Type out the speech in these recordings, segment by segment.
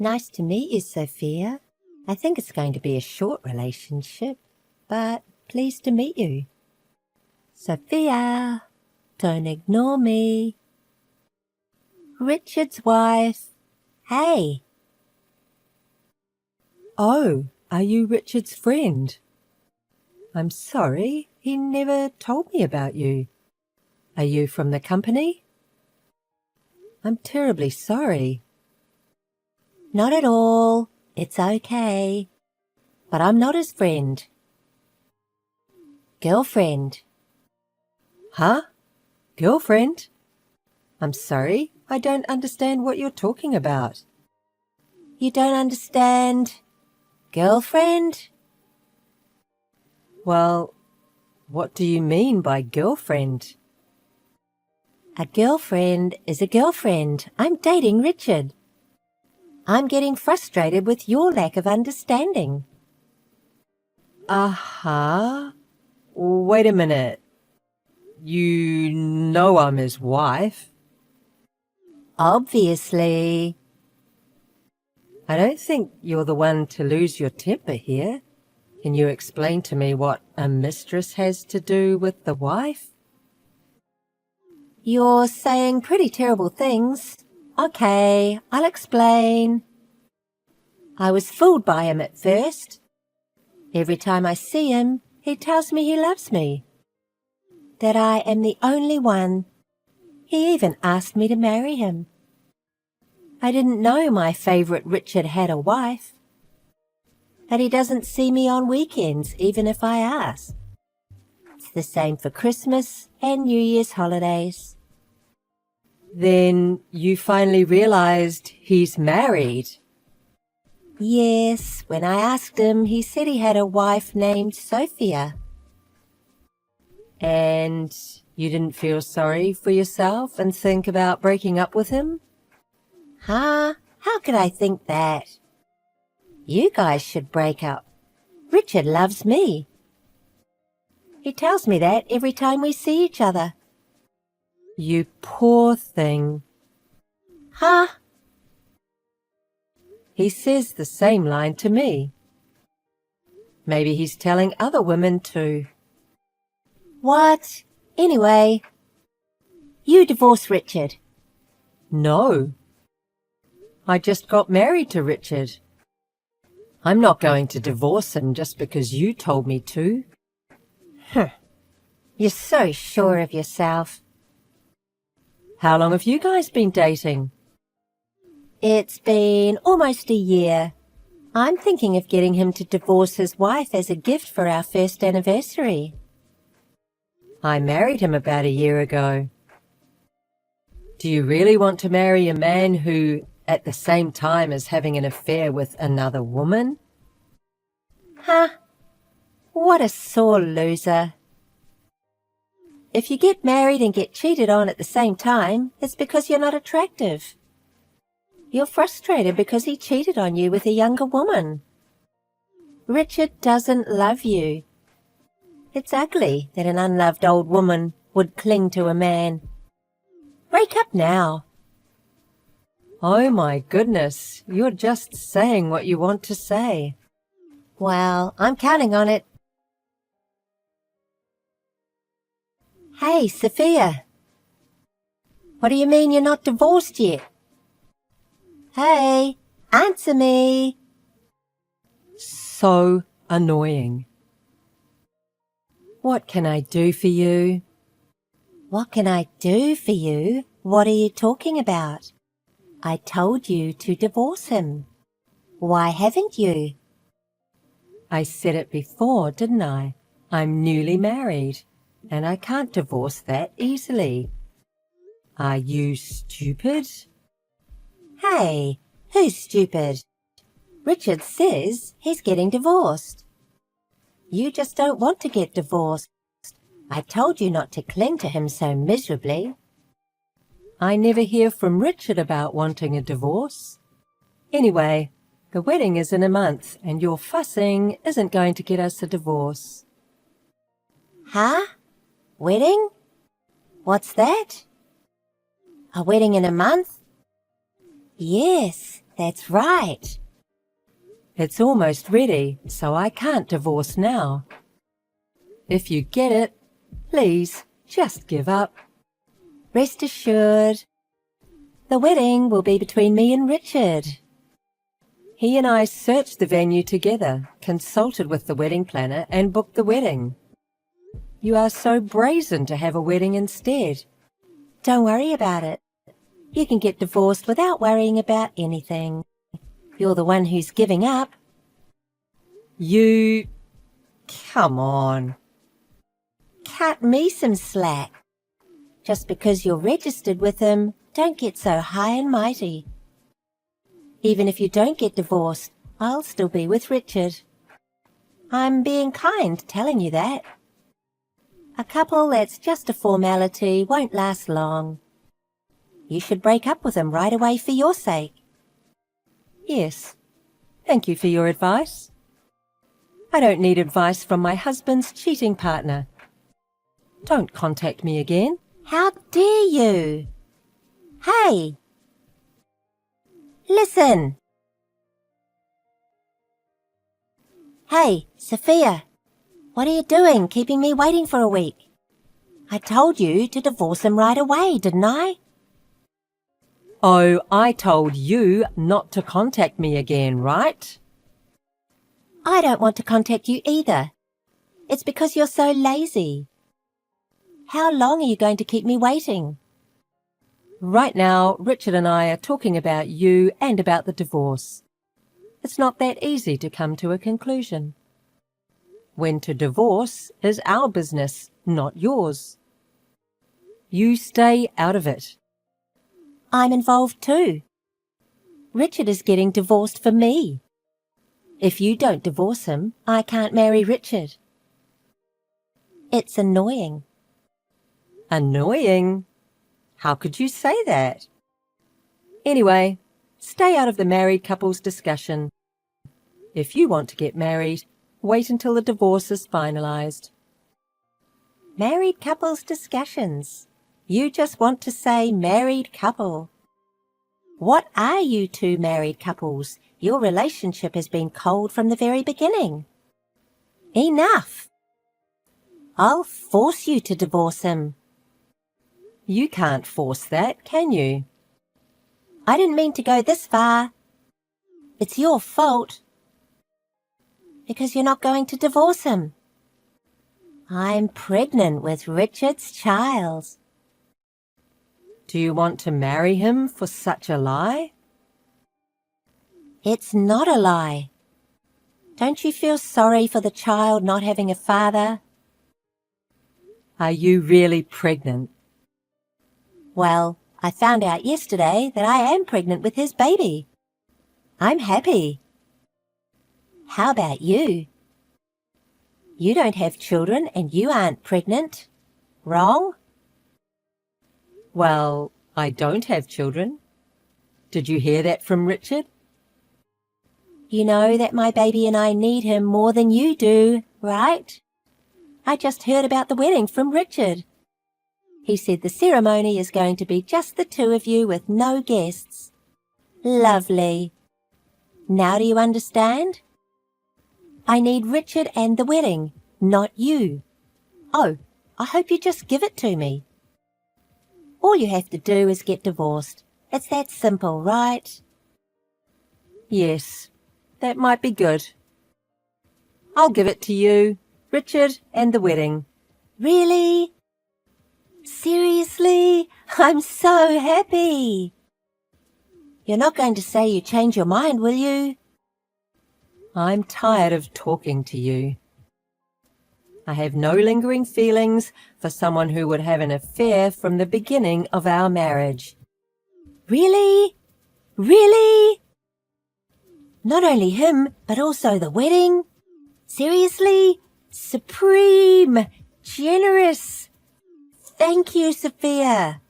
Nice to meet you, Sophia. I think it's going to be a short relationship, but pleased to meet you. Sophia, don't ignore me. Richard's wife. Hey. Oh, are you Richard's friend? I'm sorry, he never told me about you. Are you from the company? I'm terribly sorry. Not at all. It's okay. But I'm not his friend. Girlfriend. Huh? Girlfriend? I'm sorry, I don't understand what you're talking about. You don't understand? Girlfriend? Well, what do you mean by girlfriend? A girlfriend is a girlfriend. I'm dating Richard. I'm getting frustrated with your lack of understanding. Uh-huh. Wait a minute. You know I'm his wife. Obviously. I don't think you're the one to lose your temper here. Can you explain to me what a mistress has to do with the wife? You're saying pretty terrible things. Okay, I'll explain. I was fooled by him at first. Every time I see him, he tells me he loves me, that I am the only one. He even asked me to marry him. I didn't know my favourite Richard had a wife. That he doesn't see me on weekends, even if I ask. It's the same for Christmas and New Year's holidays. Then you finally realized he's married. Yes, when I asked him, he said he had a wife named Sophia. And you didn't feel sorry for yourself and think about breaking up with him? Huh? How could I think that? You guys should break up. Richard loves me. He tells me that every time we see each other. You poor thing. Huh? He says the same line to me. Maybe he's telling other women too. What? Anyway, you divorce Richard. No. I just got married to Richard. I'm not going to divorce him just because you told me to. You're so sure of yourself. How long have you guys been dating? It's been almost a year. I'm thinking of getting him to divorce his wife as a gift for our first anniversary. I married him about a year ago. Do you really want to marry a man who, at the same time, is having an affair with another woman? Huh? What a sore loser. If you get married and get cheated on at the same time, it's because you're not attractive. You're frustrated because he cheated on you with a younger woman. Richard doesn't love you. It's ugly that an unloved old woman would cling to a man. Break up now. Oh my goodness, you're just saying what you want to say. Well, I'm counting on it. Hey, Sophia. What do you mean you're not divorced yet? Hey, answer me. So annoying. What can I do for you? What can I do for you? What are you talking about? I told you to divorce him. Why haven't you? I said it before, didn't I? I'm newly married, and I can't divorce that easily. Are you stupid? Hey, who's stupid? Richard says he's getting divorced. You just don't want to get divorced. I told you not to cling to him so miserably. I never hear from Richard about wanting a divorce. Anyway, the wedding is in a month, and your fussing isn't going to get us a divorce. Huh? Wedding? What's that? A wedding in a month? Yes, That's right. It's almost ready, so I can't divorce now. If you get it, please just give up. Rest assured, the wedding will be between me and Richard. He and I searched the venue together, consulted with the wedding planner, and booked the wedding. You are so brazen to have a wedding instead. Don't worry about it. You can get divorced without worrying about anything. You're the one who's giving up. You... Come on. Cut me some slack. Just because you're registered with him, don't get so high and mighty. Even if you don't get divorced, I'll still be with Richard. I'm being kind telling you that. A couple that's just a formality won't last long. You should break up with him right away for your sake. Yes. Thank you for your advice. I don't need advice from my husband's cheating partner. Don't contact me again. How dare you? Hey! Listen! Hey, Sophia! What are you doing, keeping me waiting for a week? I told you to divorce him right away, didn't I? Oh, I told you not to contact me again, right? I don't want to contact you either. It's because you're so lazy. How long are you going to keep me waiting? Right now, Richard and I are talking about you and about the divorce. It's not that easy to come to a conclusion. When to divorce is our business, not yours. You stay out of it. I'm involved too. Richard is getting divorced for me. If you don't divorce him, I can't marry Richard. It's annoying. Annoying? How could you say that? Anyway, stay out of the married couples discussion. If you want to get married, wait until the divorce is finalized. Married couples discussions. You just want to say married couple. What are you two married couples? Your relationship has been cold from the very beginning. Enough! I'll force you to divorce him. You can't force that, can you? I didn't mean to go this far. It's your fault. Because you're not going to divorce him. I'm pregnant with Richard's child. Do you want to marry him for such a lie? It's not a lie. Don't you feel sorry for the child not having a father? Are you really pregnant? Well, I found out yesterday that I am pregnant with his baby. I'm happy. How about you? You don't have children and you aren't pregnant. Wrong? Well, I don't have children. Did you hear that from Richard? You know that my baby and I need him more than you do, right? I just heard about the wedding from Richard. He said the ceremony is going to be just the two of you with no guests. Lovely. Now do you understand? I need Richard and the wedding, not you. Oh, I hope you just give it to me. All you have to do is get divorced. It's that simple, right? Yes, that might be good. I'll give it to you, Richard and the wedding. Really? Seriously? I'm so happy. You're not going to say you change your mind, will you? I'm tired of talking to you. I have no lingering feelings for someone who would have an affair from the beginning of our marriage. Really? Really? Not only him, but also the wedding? Seriously? Supreme! Generous! Thank you, Sophia.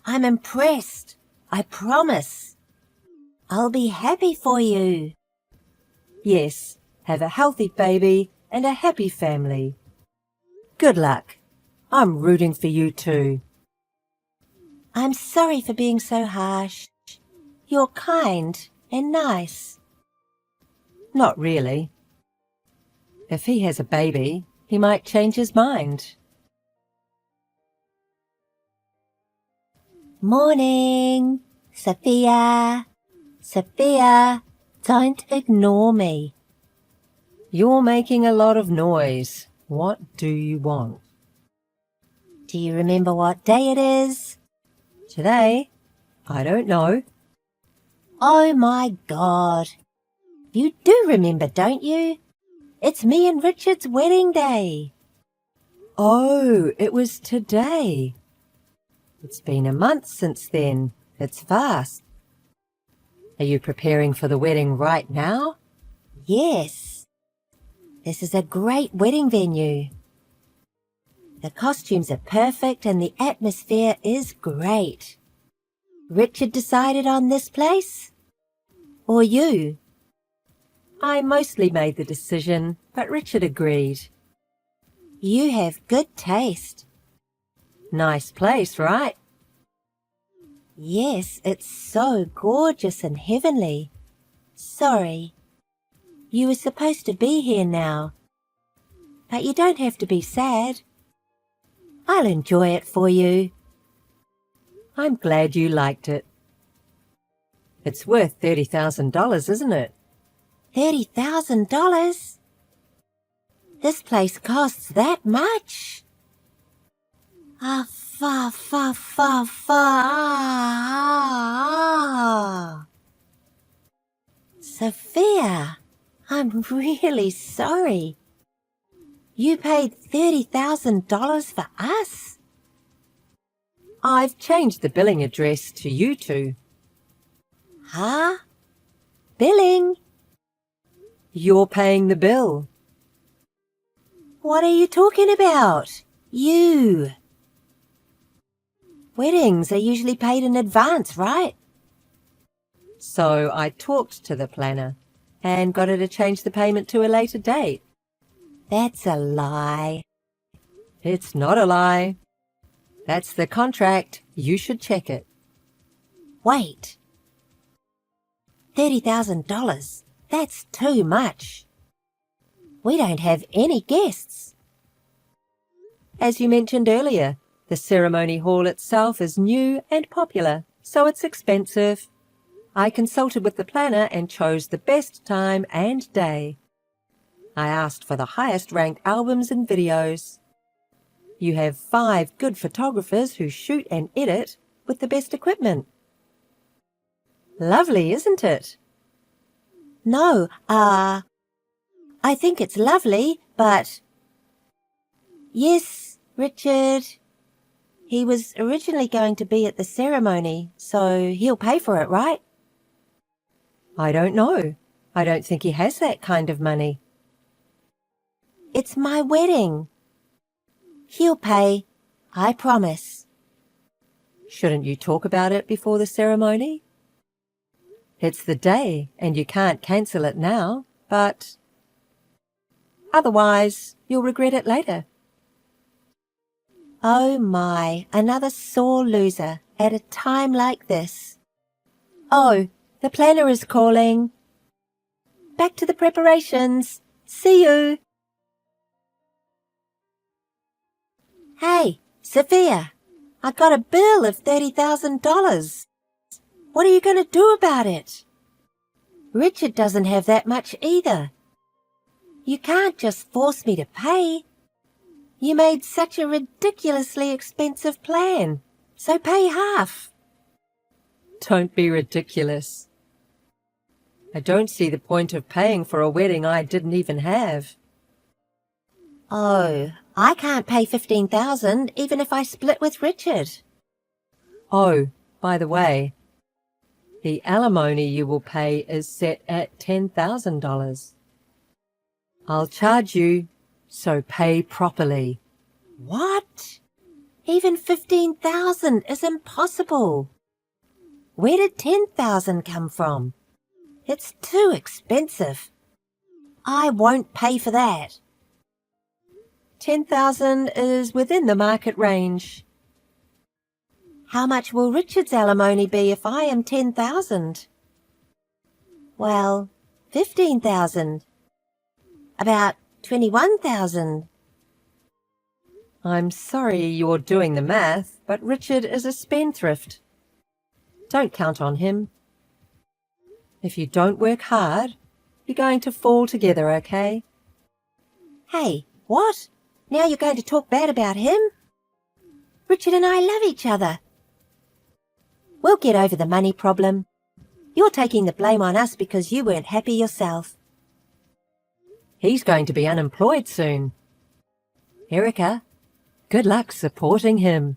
I'm impressed. I promise. I'll be happy for you. Yes, have a healthy baby and a happy family. Good luck. I'm rooting for you too. I'm sorry for being so harsh. You're kind and nice. Not really. If he has a baby, he might change his mind. Morning, Sophia. Sophia, don't ignore me. You're making a lot of noise. What do you want? Do you remember what day it is? Today? I don't know. Oh my God. You do remember, don't you? It's me and Richard's wedding day. Oh, it was today. It's been a month since then. It's fast. Are you preparing for the wedding right now? Yes. This is a great wedding venue. The costumes are perfect and the atmosphere is great. Richard decided on this place? Or you? I mostly made the decision, but Richard agreed. You have good taste. Nice place, right? Yes, it's so gorgeous and heavenly. Sorry. You were supposed to be here now. But you don't have to be sad. I'll enjoy it for you. I'm glad you liked it. It's worth $30,000, isn't it? $30,000? This place costs that much? Sophia, I'm really sorry. You paid $30,000 for us? I've changed the billing address to you two. Huh? Billing? You're paying the bill. What are you talking about? You. Weddings are usually paid in advance, right? So I talked to the planner and got her to change the payment to a later date. That's a lie. It's not a lie. That's the contract. You should check it. Wait. $30,000. That's too much. We don't have any guests. As you mentioned earlier, the ceremony hall itself is new and popular, so it's expensive. I consulted with the planner and chose the best time and day. I asked for the highest ranked albums and videos. You have 5 good photographers who shoot and edit with the best equipment. Lovely, isn't it? No, I think it's lovely, but... Yes, Richard. He was originally going to be at the ceremony, so he'll pay for it, right? I don't know. I don't think he has that kind of money. It's my wedding. He'll pay, I promise. Shouldn't you talk about it before the ceremony? It's the day, and you can't cancel it now, but otherwise you'll regret it later. Oh my, another sore loser at a time like this. Oh, the planner is calling. Back to the preparations. See you. Hey, Sophia, I got a bill of $30,000. What are you going to do about it? Richard doesn't have that much either. You can't just force me to pay. You made such a ridiculously expensive plan, so pay half. Don't be ridiculous. I don't see the point of paying for a wedding I didn't even have. Oh, I can't pay $15,000 even if I split with Richard. Oh, by the way, the alimony you will pay is set at $10,000. I'll charge you, so pay properly. What? Even $15,000 is impossible. Where did $10,000 come from? It's too expensive. I won't pay for that. $10,000 is within the market range. How much will Richard's alimony be if I am 10,000? Well, 15,000. About 21,000. I'm sorry you're doing the math, but Richard is a spendthrift. Don't count on him. If you don't work hard, you're going to fall together, okay? Hey, what? Now you're going to talk bad about him? Richard and I love each other. We'll get over the money problem. You're taking the blame on us because you weren't happy yourself. He's going to be unemployed soon. Erica, good luck supporting him.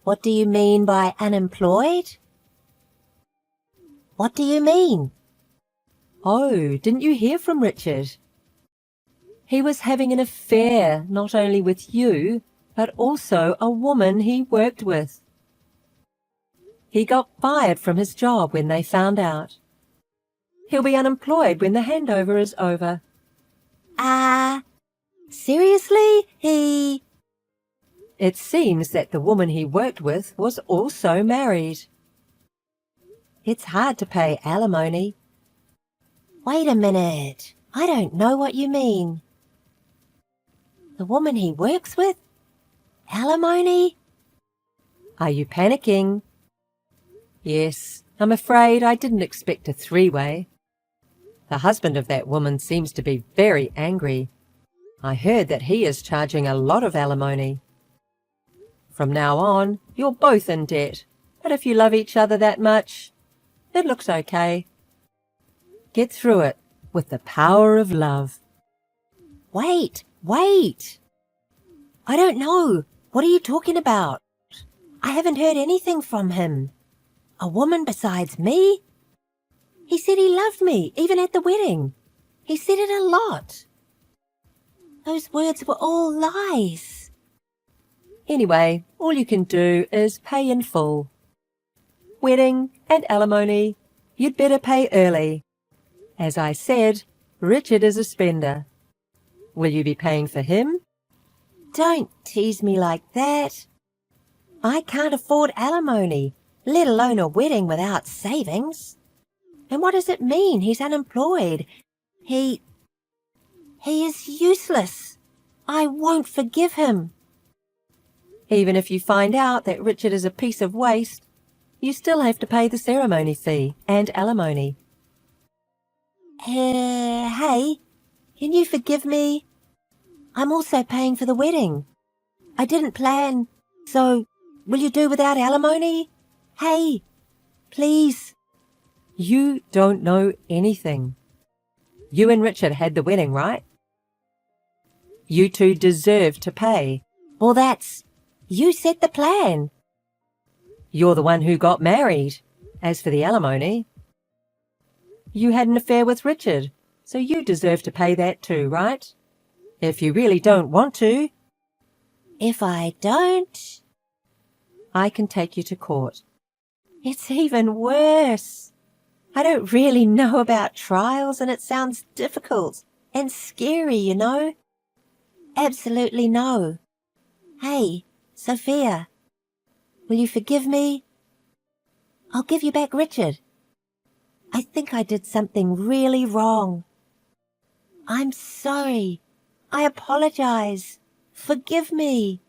What do you mean by unemployed? What do you mean? Oh, didn't you hear from Richard? He was having an affair not only with you, but also a woman he worked with. He got fired from his job when they found out. He'll be unemployed when the handover is over. Seriously? He... It seems that the woman he worked with was also married. It's hard to pay alimony. Wait a minute. I don't know what you mean. The woman he works with? Alimony? Are you panicking? Yes, I'm afraid I didn't expect a three-way. The husband of that woman seems to be very angry. I heard that he is charging a lot of alimony. From now on, you're both in debt, but if you love each other that much, it looks okay. Get through it with the power of love. Wait! I don't know. What are you talking about? I haven't heard anything from him. A woman besides me? He said he loved me, even at the wedding. He said it a lot. Those words were all lies. Anyway, all you can do is pay in full. Wedding and alimony, you'd better pay early. As I said, Richard is a spender. Will you be paying for him? Don't tease me like that. I can't afford alimony, let alone a wedding without savings. And what does it mean he's unemployed? He is useless. I won't forgive him. Even if you find out that Richard is a piece of waste, you still have to pay the ceremony fee and alimony. Hey, can you forgive me? I'm also paying for the wedding. I didn't plan, so will you do without alimony? Hey, please. You don't know anything. You and Richard had the wedding, right? You two deserve to pay. Well, you set the plan. You're the one who got married. As for the alimony, you had an affair with Richard, so you deserve to pay that too, right? If you really don't want to. If I don't? I can take you to court. It's even worse. I don't really know about trials and it sounds difficult and scary, you know. Absolutely no. Hey, Sophia, will you forgive me? I'll give you back Richard. I think I did something really wrong. I'm sorry. I apologize. Forgive me.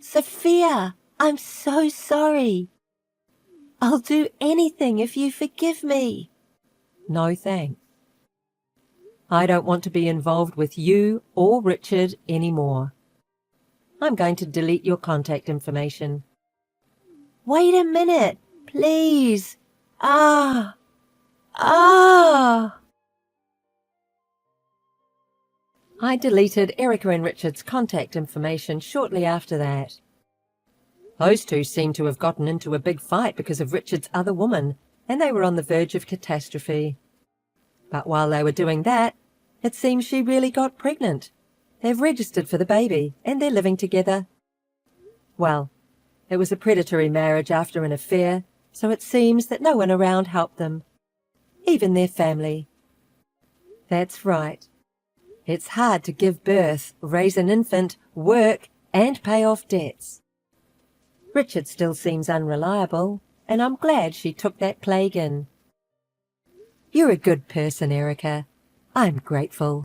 Sophia, I'm so sorry. I'll do anything if you forgive me. No thanks. I don't want to be involved with you or Richard anymore. I'm going to delete your contact information. Wait a minute, please. Ah! I deleted Erica and Richard's contact information shortly after that. Those two seemed to have gotten into a big fight because of Richard's other woman, and they were on the verge of catastrophe. But while they were doing that, it seems she really got pregnant. They've registered for the baby, and they're living together. Well, it was a predatory marriage after an affair, so it seems that no one around helped them, even their family. That's right. It's hard to give birth, raise an infant, work, and pay off debts. Richard still seems unreliable, and I'm glad she took that plague in. You're a good person, Erica. I'm grateful.